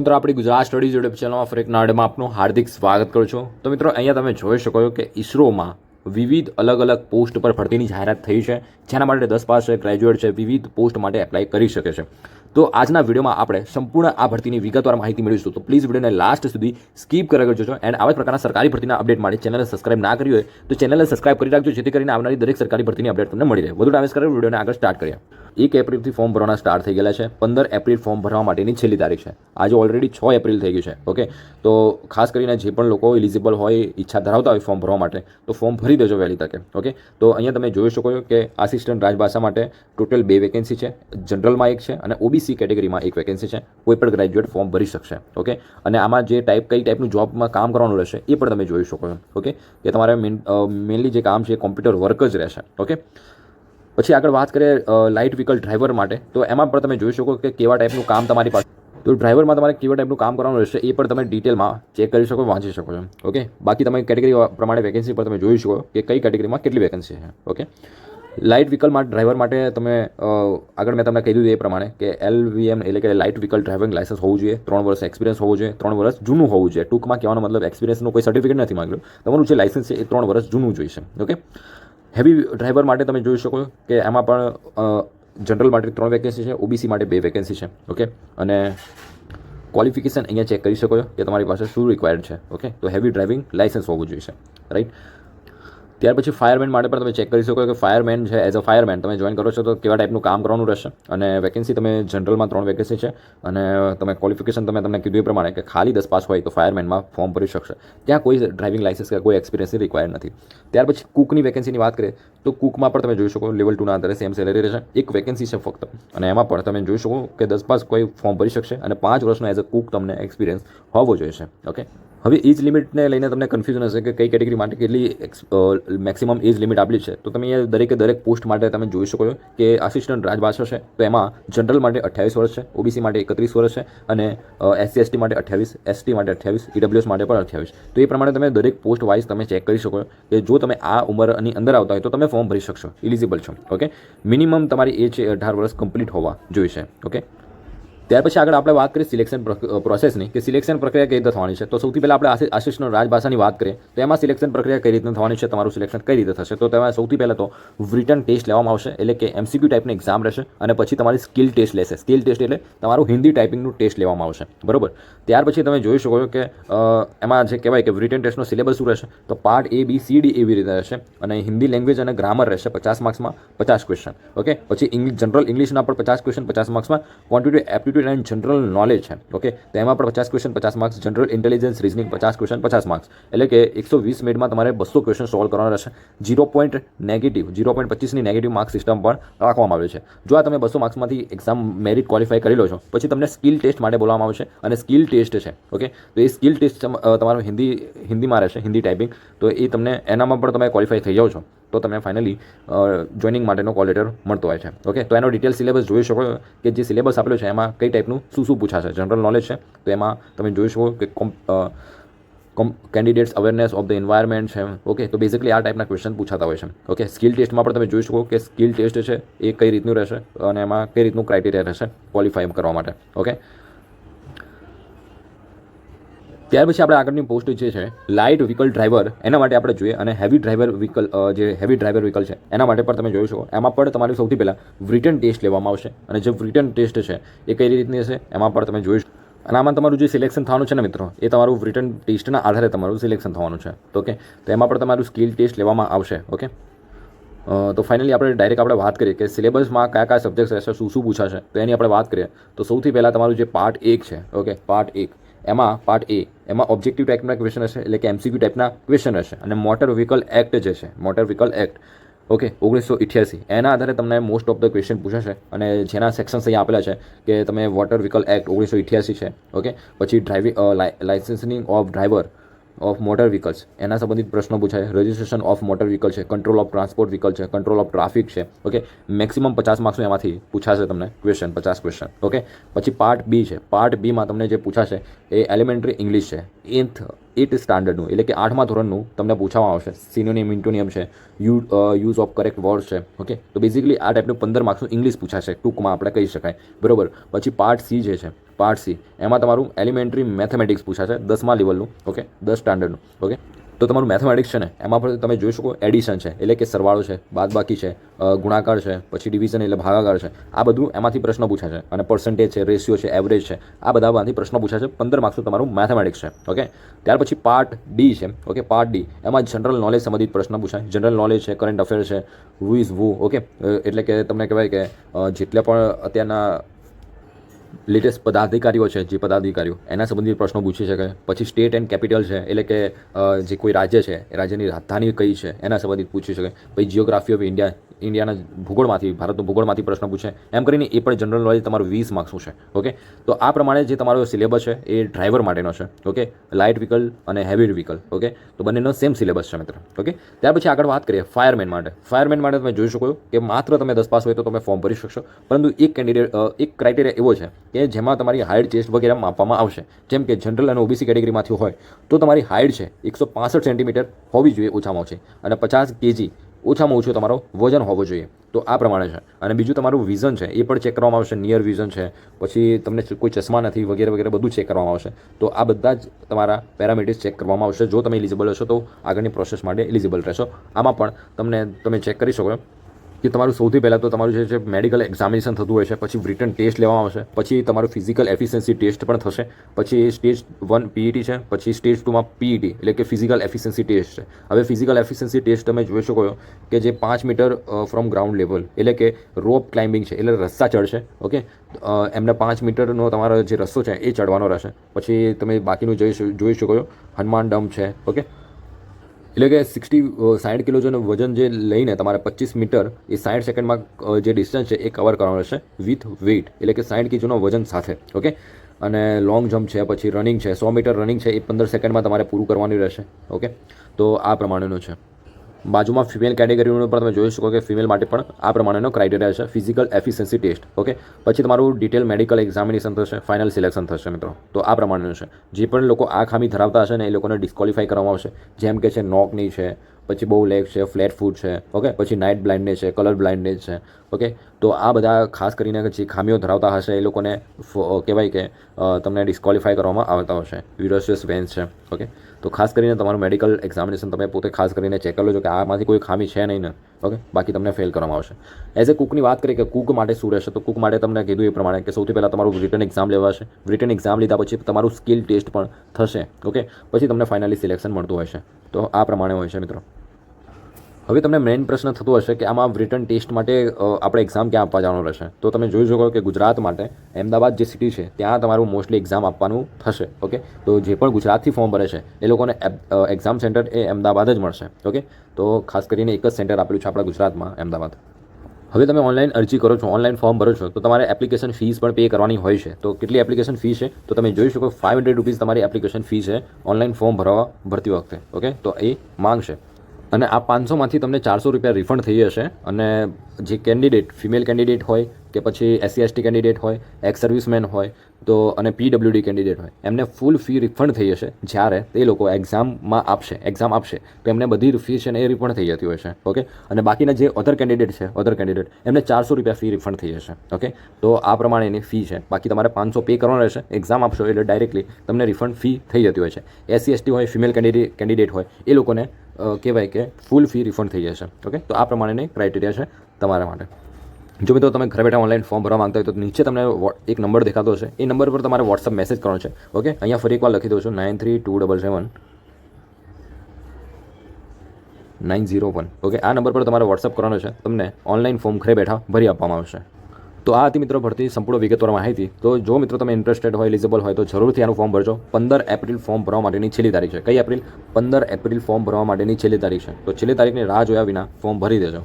મિત્રો આપણી Gujarat studies YouTube ચેનલમાં ફરી એક નાડમાં આપનું હાર્દિક સ્વાગત કરું છું. તો મિત્રો અહીંયા તમે જોઈ શકો છો કે ઇસરોમાં વિવિધ અલગ અલગ પોસ્ટ પર ભરતીની જાહેરાત થઈ છે, જેના માટે 10 પાસ છે, ગ્રેજ્યુએટ છે, વિવિધ પોસ્ટ માટે એપ્લાય કરી શકે છે. તો આજના વિડીયોમાં આપણે સંપૂર્ણ આ ભરતીની વિગતવાર માહિતી મેળવીશું. તો પ્લીઝ વિડીયોને લાસ્ટ સુધી સ્કીપ કરી કરજો એન્ડ આવા પ્રકારના સરકારી ભરતીના અપડેટ માટે ચેનલને સબસ્ક્રાઇબ ના કરી હોય તો ચેનલને સબસ્ક્રાઇબ કરી રાખજો, જેથી કરીને આવનારી દરેક સરકારી ભરતીની અપડેટ તમને મળી રહે. વધુ ટાઈમ વેસ્ટ કરે વિડીયોને આગળ સ્ટાર્ટ કરીએ. 1 એપ્રિલથી ફોર્મ ભરવાના સ્ટાર્ટ થઈ ગયેલા છે. 15 એપ્રિલ ફોર્મ ભરવા માટેની છેલ્લી તારીખ છે. આજે ઓલરેડી 6 એપ્રિલ થઈ ગયું છે. ઓકે, તો ખાસ કરીને જે પણ લોકો એલિજિબલ હોય, ઈચ્છા ધરાવતા હોય ફોર્મ ભરવા માટે, તો ફોર્મ ભરી દેજો વહેલી તકે. ઓકે, તો અહીંયા તમે જોઈ શકો છો કે આસિસ્ટન્ટ રાજભાષા માટે ટોટલ 2 વેકેન્સી છે. જનરલમાં 1 છે અને ઓબીસી કેટેગરીમાં 1 વેકેન્સી છે. કોઈ પણ ગ્રેજ્યુએટ ફોર્મ ભરી શકશે. ઓકે, અને આમાં જે કઈ ટાઈપનું જોબમાં કામ કરવાનું રહેશે એ પણ તમે જોઈ શકો છો. ઓકે, કે તમારે મેઇનલી જે કામ છે એ કોમ્પ્યુટર વર્ક જ રહેશે. ઓકે, પછી આગળ વાત કરીએ લાઇટ વ્હીકલ ડ્રાઈવર માટે, તો એમાં પણ તમે જોઈ શકો કે કેવા ટાઈપનું કામ તમારી પાસે, તો ડ્રાઈવરમાં તમારે કેવા ટાઈપનું કામ કરવાનું રહેશે એ પણ તમે ડિટેલમાં ચેક કરી શકો, વાંચી શકો છો. ઓકે, બાકી તમે કેટેગરી પ્રમાણે વેકેન્સી પર તમે જોઈ શકો કે કઈ કેટેગરીમાં કેટલી વેકેન્સી છે. ઓકે, લાઇટ વ્હીકલ ડ્રાઈવર માટે તમે આગળ મેં તમને કહી દીધું એ પ્રમાણે કે LVM એટલે કે લાઇટ વ્હીકલ ડ્રાઇવિંગ લાઇસન્સ હોવું જોઈએ, 3 વર્ષ એક્સપિરિયન્સ હોવું જોઈએ, 3 વર્ષ જૂનું હોવું જોઈએ. ટૂંકમાં કહેવાનો મતલબ એક્સપિરિયન્સનું કોઈ સર્ટિફિકેટ નથી માંગ્યું, તમારું જે લાઇસન્સ છે એ 3 વર્ષ જૂનું જોઈશે. ઓકે, હેવી ડ્રાઈવર માટે તમે જોઈ શકો કે એમાં પણ જનરલ માટે 3 વેકેન્સી છે, ઓબીસી માટે 2 વેકેન્સી છે. ઓકે, અને ક્વોલિફિકેશન અહીંયા ચેક કરી શકો છો કે તમારી પાસે શું રિક્વાયર્ડ છે. ઓકે, તો હેવી ડ્રાઇવિંગ લાઇસન્સ હોવું જોઈએ, રાઈટ. ત્યાર પછી ફાયરમેન માટે પણ તમે ચેક કરી શકો કે ફાયરમેન છે, એઝ અ ફાયરમેન તમે જોઈન કરો છો તો કેવા ટાઈપનું કામ કરવાનું રહેશે. અને વેકેન્સી તમે જનરલમાં 3 વેકેન્સી છે અને તમે ક્વોલિફિકેશન તમને કીધું એ પ્રમાણે કે ખાલી 10 પાસ હોય તો ફાયરમેનમાં ફોર્મ ભરી શકશે. ત્યાં કોઈ ડ્રાઇવિંગ લાઇસન્સ કે કોઈ એક્સપિરિયન્સની રિક્વાયર નથી. ત્યાર પછી કુકની વેકેન્સીની વાત કરીએ તો કુકમાં પણ તમે જોઈ શકો લેવલ 2ના આધારે સેમ સેલેરી રહેશે. 1 વેકેન્સી છે ફક્ત, અને એમાં પણ તમે જોઈ શકો કે 10 પાસ કોઈ ફોર્મ ભરી શકશે અને 5 વર્ષનો એઝ અ કુક તમને એક્સપિરિયન્સ હોવો જોઈએ. ઓકે, હવે એજ લિમિટને લઈને તમને કન્ફ્યુઝન હશે કે કઈ કેટેગરી માટે કેટલી મેક્સિમમ એજ લિમિટ આપેલી છે. તો તમે અહીંયા દરેક પોસ્ટ માટે તમે જોઈ શકો છો કે આસિસ્ટન્ટ રાજભાષા છે તો એમાં જનરલ માટે 28 વર્ષ છે, ઓબીસી માટે 31 વર્ષ છે અને SC/ST માટે 28, ST માટે 28, EWS માટે પણ 28. તો એ પ્રમાણે તમે દરેક પોસ્ટ વાઇઝ તમે ચેક કરી શકો કે જો તમે આ ઉંમરની અંદર આવતા હોય તો તમે ફોર્મ ભરી શકશો, એલિજિબલ છો. ઓકે, મિનિમમ તમારી એજ 18 વર્ષ કમ્પ્લીટ હોવા જોઈશે. ઓકે, ત્યાર પછી આગળ આપણે વાત કરીએ સિલેક્શન પ્રોસેસની, કે સિલેક્શન પ્રક્રિયા કઈ રીતે થવાની છે. તો સૌથી પહેલાં આપણે આસિસ્ટન્ટ રાજભાષાની વાત કરીએ તો એમાં સિલેક્શન પ્રક્રિયા કઈ રીતે થવાની છે, તમારું સિલેક્શન કઈ રીતે થશે. તો તેમાં સૌથી પહેલાં તો રિટન ટેસ્ટ લેવામાં આવશે, એટલે કે MCQ ટાઈપની એક્ઝામ રહેશે, અને પછી તમારી સ્કિલ ટેસ્ટ લેશે. સ્કિલ ટેસ્ટ એટલે તમારું હિન્દી ટાઈપિંગનું ટેસ્ટ લેવામાં આવશે, બરોબર. ત્યાર પછી તમે જોઈ શકો છો કે એમાં જે કહેવાય કે રિટન ટેસ્ટનો સિલેબસ શું રહેશે, તો part A, B, C, D એવી રીતે રહેશે, અને હિન્દી લેંગ્વેજ અને ગ્રામર રહેશે 50 માર્ક્સમાં 50 ક્વેશ્ચન. ઓકે, પછી જનરલ ઇંગ્લિશના પણ 50 ક્વેશ્ચન 50 માર્ક્સમાં, quantity aptitude and general knowledge છે. ઓકે, તો એમાં પણ 50 question 50 marks, general intelligence reasoning 50 question 50 marks, એટલે કે 120 મિનિટમાં તમારે 200 ક્વેશ્ચન સોલ્વ કરવાના રહેશે. 0.25ની નેગેટિવ માર્ક્સ સિસ્ટમ પણ રાખવામાં આવે છે. જો આ તમે 200 માર્ક્સમાંથી એક્ઝામ મેરિટ ક્વોલિફાય કરી લો છો પછી તમને સ્કિલ ટેસ્ટ માટે બોલાવવામાં આવશે, અને સ્કિલ ટેસ્ટ છે. ઓકે, તો એ સ્કિલ ટેસ્ટ તમારું હિન્દીમાં રહેશે, હિન્દી ટાઈપિંગ. તો એ તમને એનામાં પણ તમે ક્વોલિફાય થઈ જાઓ છો તો તમને ફાઇનલી જોઈનિંગ માટેનો કોલ લેટર મળતો હોય છે. ઓકે, તો એનો ડિટેલ સિલેબસ જોઈ શકો કે જે સિલેબસ આપેલો છે એમાં કઈ ટાઈપનું શું પૂછાશે. જનરલ નોલેજ છે તો એમાં તમે જોઈ શકો કે candidates awareness of the environment છે. ઓકે, તો બેઝિકલી આ ટાઈપના ક્વેશ્ચન પૂછાતા હોય છે. ઓકે, સ્કિલ ટેસ્ટમાં પણ તમે જોઈ શકો કે સ્કિલ ટેસ્ટ છે એ કઈ રીતનું રહેશે અને એમાં કઈ રીતનું ક્રાઇટેરિયા રહેશે ક્વોલિફાય કરવા માટે. ઓકે, ત્યાર પછી આપણે આગળની પોસ્ટ જે છે લાઇટ વ્હીકલ ડ્રાઈવર, એના માટે આપણે જોઈએ, અને હેવી ડ્રાઈવર વ્હીકલ છે એના માટે પણ તમે જોઈ શકો. એમાં પણ તમારી સૌથી પહેલાં રિટન ટેસ્ટ લેવામાં આવશે, અને જે રિટન ટેસ્ટ છે એ કઈ રીતની હશે એમાં પણ તમે જોઈ શકો. અને આમાં તમારું જે સિલેક્શન થવાનું છે ને મિત્રો, એ તમારું રિટન ટેસ્ટના આધારે તમારું સિલેક્શન થવાનું છે. ઓકે, તો એમાં પણ તમારું સ્કિલ ટેસ્ટ લેવામાં આવશે. ઓકે, તો ફાઇનલી આપણે વાત કરીએ કે સિલેબસમાં કયા સબ્જેક્ટ રહેશે, શું પૂછાશે, તો એની આપણે વાત કરીએ તો સૌથી પહેલાં તમારું જે પાર્ટ 1 છે. ઓકે, પાર્ટ 1 એમાં ઓબ્જેક્ટિવ ટાઈપના ક્વેશ્ચન હશે, એટલે કે MCQ ટાઈપના ક્વેશ્ચન હશે. અને મોટર વ્હીકલ એક્ટ જે છે, મોટર વ્હીકલ એક્ટ, ઓકે, 1988, એના આધારે તમને મોસ્ટ ઓફ ધ ક્વેશ્ચન પૂછાશે. અને જેના સેક્શન્સ અહીંયા આપેલા છે કે તમે વોટર વ્હીકલ એક્ટ 1988 છે. ઓકે, પછી driving licensing of driver of motor vehicles, એના સંબંધિત પ્રશ્નો પૂછાય. રજિસ્ટ્રેશન ઓફ મોટર વ્હીકલ છે, કંટ્રોલ ઓફ ટ્રાન્સપોર્ટ વ્હીકલ છે, કંટ્રોલ ઓફ ટ્રાફિક છે. ઓકે, મેક્સિમમ 50 માર્ક્સનું એમાંથી પૂછાશે તમને ક્વેશ્ચન, 50 ક્વેશ્ચન. ઓકે, પછી પાર્ટ B છે. પાર્ટ Bમાં તમને જે પૂછાશે એ એલિમેન્ટરી ઇંગ્લિશ છે, 8th સ્ટાન્ડર્ડનું, એટલે કે 8મા ધોરણનું તમને પૂછવામાં આવશે. સિનોનિમ ઇન્ટોનિયમ છે, યુઝ ઓફ કરેક્ટ વર્ડ્સ છે. ઓકે, તો બેઝિકલી આ ટાઈપનું 15 માર્ક્સનું ઇંગ્લિશ પૂછાશે, ટૂંકમાં આપણે કહી શકાય, બરોબર. પછી પાર્ટ C જે છે, પાર્ટ સી એમાં તમારું એલિમેન્ટરી મેથેમેટિક્સ પૂછાશે 10મા લેવલનું, ઓકે, 10 સ્ટાન્ડર્ડનું, ઓકે. તો તમારું મેથેમેટિક્સ છે ને એમાં પણ તમે જોઈ શકો એડિશન છે એટલે કે સરવાળો છે, બાદબાકી છે, ગુણાકાર છે, પછી ડિવિઝન એટલે ભાગાકાર છે, આ બધું એમાંથી પ્રશ્ન પૂછાશે. અને પર્સન્ટેજ છે, રેશિયો છે, એવરેજ છે, આ બધામાંથી પ્રશ્ન પૂછાશે. 15 માર્ક્સનું તમારું મેથેમેટિક્સ છે, ઓકે. ત્યાર પછી પાર્ટ ડી છે, ઓકે. પાર્ટ ડી એમાં જનરલ નોલેજ સંબંધિત પ્રશ્ન પૂછાય. જનરલ નોલેજ છે, કરંટ અફેર છે, હુ ઇઝ વુ, ઓકે. એટલે કે તમને કહેવાય કે જેટલા પણ અત્યારના લેટેસ્ટ પદાધિકારીઓ છે, જે પદાધિકારીઓ એના સંબંધિત પ્રશ્નો પૂછી શકે. પછી સ્ટેટ એન્ડ કેપિટલ છે એટલે કે જે કોઈ રાજ્ય છે એ રાજ્યની રાજધાની કઈ છે એના સંબંધિત પૂછી શકે. પછી જિયોગ્રાફી ઓફ ઇન્ડિયાના ભૂગોળમાંથી, ભારતનું ભૂગોળમાંથી પ્રશ્ન પૂછે. એમ કરીને એ પણ જનરલ નોલેજ તમારું 20 માર્ક્સનું છે, ઓકે. તો આ પ્રમાણે જે તમારો સિલેબસ છે એ ડ્રાઈવર માટેનો છે, ઓકે. લાઇટ વ્હીકલ અને હેવી વ્હીકલ, ઓકે. તો બંનેનો સેમ સિલેબસ છે મિત્રો, ઓકે. ત્યાર પછી આગળ વાત કરીએ ફાયરમેન માટે. ફાયરમેન માટે તમે જોઈ શકો કે માત્ર તમે 10 પાસ હોય તો તમે ફોર્મ ભરી શકશો. પરંતુ એક ક્રાઇટેરિયા એવો છે કે જેમાં તમારી હાઇટ, ચેસ્ટ વગેરે માપવામાં આવશે. જેમ કે જનરલ અને ઓબીસી કેટેગરીમાંથી હોય તો તમારી હાઇટ છે 165 સેન્ટીમીટર હોવી જોઈએ ઓછામાં ઓછી, અને 50 કેજી ઓછામાં ઓછું તમારો વજન હોવો જોઈએ. તો આ પ્રમાણે છે. અને બીજું તમારું વિઝન છે એ પણ ચેક કરવામાં આવશે. નિયર વિઝન છે, પછી તમને કોઈ ચશ્મા નથી વગેરે વગેરે બધું ચેક કરવામાં આવશે. તો આ બધા જ તમારા પેરામીટર્સ ચેક કરવામાં આવશે. જો તમે એલિજિબલ હશો તો આગળની પ્રોસેસ માટે એલિજિબલ રહેશો. આમાં પણ તમે ચેક કરી શકો કે તમારું સૌથી પહેલાં તો તમારું જે છે મેડિકલ એક્ઝામિનેશન થતું હોય છે, પછી રિટન ટેસ્ટ લેવામાં આવશે, પછી તમારું ફિઝિકલ એફિશિયન્સી ટેસ્ટ પણ થશે, પછી સ્ટેજ 1 પીઈટી છે, પછી સ્ટેજ 2માં પીઈટી એટલે કે ફિઝિકલ એફિશિયન્સી ટેસ્ટ છે. હવે ફિઝિકલ એફિશિયન્સી ટેસ્ટ તમે જોઈ શકો કે જે 5 મીટર ફ્રોમ ગ્રાઉન્ડ લેવલ એટલે કે રોપ ક્લાઇમ્બિંગ છે, એટલે રસ્તા ચડશે, ઓકે. એમને 5 મીટરનો તમારો જે રસ્તો છે એ ચડવાનો રહેશે. પછી તમે બાકીનું જોઈ શકો હનુમાન ડમ છે, ઓકે. એટલે કે 60 કિલો વજન જે લઈને તમારે 25 મીટર એ 60 સેકન્ડમાં જે ડિસ્ટન્સ છે એ કવર કરવાનું રહેશે વિથ વેઇટ, એટલે કે 60 કિલોનો વજન સાથે, ઓકે. અને લોંગ જમ્પ છે, પછી રનિંગ છે, 100 મીટર રનિંગ છે એ 15 સેકન્ડમાં તમારે પૂરું કરવાનું રહેશે, ઓકે. તો આ પ્રમાણેનું છે. બાજુમાં ફિમેલ કેટેગરીનું પણ તમે જોઈ શકો કે ફિમેલ માટે પણ આ પ્રમાણેનો ક્રાઇટેરિયા છે, ફિઝિકલ એફિશિયન્સી ટેસ્ટ, ઓકે. પછી તમારું ડિટેલ મેડિકલ એક્ઝામિનેશન થશે, ફાઇનલ સિલેક્શન થશે મિત્રો. તો આ પ્રમાણેનું છે. જે પણ લોકો આ ખામી ધરાવતા હશે ને એ લોકોને ડિસ્કોલિફાઈ કરવામાં આવશે. જેમ કે છે નોકની છે, પછી બહુ લેગ છે, ફ્લેટ ફૂટ છે, ઓકે. પછી નાઇટ બ્લાઇન્ડનેસ છે, કલર બ્લાઇન્ડનેસ છે, ઓકે. તો આ બધા ખાસ કરીને જે ખામીઓ ધરાવતા હશે એ લોકોને કહેવાય કે તમને ડિસ્કોલિફાઈ કરવામાં આવતા હશે. વિરોસિયસ વેન્સ છે, ઓકે. તો ખાસ કરીને તમારું મેડિકલ એક્ઝામિનેશન તમે પોતે ખાસ કરીને ચેક કરી લો કે આમાંથી કોઈ ખામી છે નહીં ને, ઓકે. બાકી તમને ફેલ કરવામાં આવશે. એઝ એ કુકની વાત કરીએ કે કુક માટે શું રહેશે, તો કુક માટે તમને કીધું એ પ્રમાણે કે સૌથી પહેલાં તમારું રિટન એક્ઝામ લેવાશે. રિટન એક્ઝામ લીધા પછી તમારું સ્કિલ ટેસ્ટ પણ થશે, ઓકે. પછી તમને ફાઇનલી સિલેક્શન મળતું હોય છે. તો આ પ્રમાણે હોય છે મિત્રો. હવે તમને મેઇન પ્રશ્ન થતો હશે કે આમાં રિટન ટેસ્ટ માટે આપણે એક્ઝામ ક્યાં આપવા જવાનું રહેશે. તો તમે જોઈ શકો કે ગુજરાત માટે અમદાવાદ જે સિટી છે ત્યાં તમારું મોસ્ટલી એક્ઝામ આપવાનું થશે, ઓકે. તો જે પણ ગુજરાતથી ફોર્મ ભરે છે એ લોકોને એક્ઝામ સેન્ટર એ અમદાવાદ જ મળશે, ઓકે. તો ખાસ કરીને એક જ સેન્ટર આપેલું છે આપણા ગુજરાતમાં, અમદાવાદ. હવે તમે ઓનલાઈન અરજી કરો છો, ઓનલાઈન ફોર્મ ભરો છો, તો તમારે એપ્લિકેશન ફીસ પણ પે કરવાની હોય છે. તો કેટલી એપ્લિકેશન ફી છે તો તમે જોઈ શકો 500 રૂપીઝ તમારી એપ્લિકેશન ફી છે ઓનલાઈન ફોર્મ ભરતી વખતે, ઓકે. તો એ માંગશે. અને આ 500માંથી તમને 400 રૂપિયા રિફંડ થઈ જશે. અને જે કેન્ડિડેટ ફિમેલ કેન્ડિડેટ હોય કે પછી SC/ST કેન્ડિડેટ હોય, એક્સ સર્વિસમેન હોય તો અને PWD કેન્ડિડેટ હોય, એમને ફૂલ ફી રિફંડ થઈ જશે જ્યારે તે લોકો એક્ઝામ આપશે તો એમને બધી ફી છે ને એ રિફંડ થઈ જતી હોય છે, ઓકે. અને બાકીના જે અધર કેન્ડિડેટ એમને 400 રૂપિયા ફી રિફંડ થઈ જશે, ઓકે. તો આ પ્રમાણેની ફી છે. બાકી તમારે 500 પે કરવાનું રહેશે. એક્ઝામ આપશો એટલે ડાયરેક્ટલી તમને રિફંડ ફી થઈ જતી હોય છે. SC/ST હોય, ફિમેલ કેન્ડિડેટ હોય એ લોકોને કહેવાય કે ફૂલ ફી રિફંડ થઈ જશે, ઓકે. તો આ પ્રમાણેની ક્રાઇટેરિયા છે તમારા માટે. જો મિત્રો તમે ઘરે બેઠા ઓનલાઈન ફોર્મ ભરવા માંગતા હોય તો નીચે તમને એક નંબર દેખાતો હશે, એ નંબર પર તમારે વોટ્સઅપ મેસેજ કરવાનો છે, ઓકે. અહીંયા ફરી એકવાર લખી દઉં છું 93277901, ઓકે. આ નંબર પર તમારે વોટ્સઅપ કરવાનો છે. તમને ઓનલાઈન ફોર્મ ઘરે બેઠા ભરી આપવામાં આવશે. તો આ હતી મિત્રો ભરતી સંપૂર્ણ વિગતવાર માહિતી. તો જો મિત્રો તમે ઇન્ટરેસ્ટેડ હોય, એલિજિબલ હોય તો જરૂરથી આનું ફોર્મ ભરજો. 15 એપ્રિલ ફોર્મ ભરવા માટેની છેલ્લી તારીખ છે. કઈ એપ્રિલ? 15 એપ્રિલ ફોર્મ ભરવા માટેની છેલ્લી તારીખ છે. તો છેલ્લી તારીખની રાહ જોયા વિના ફોર્મ ભરી દેજો.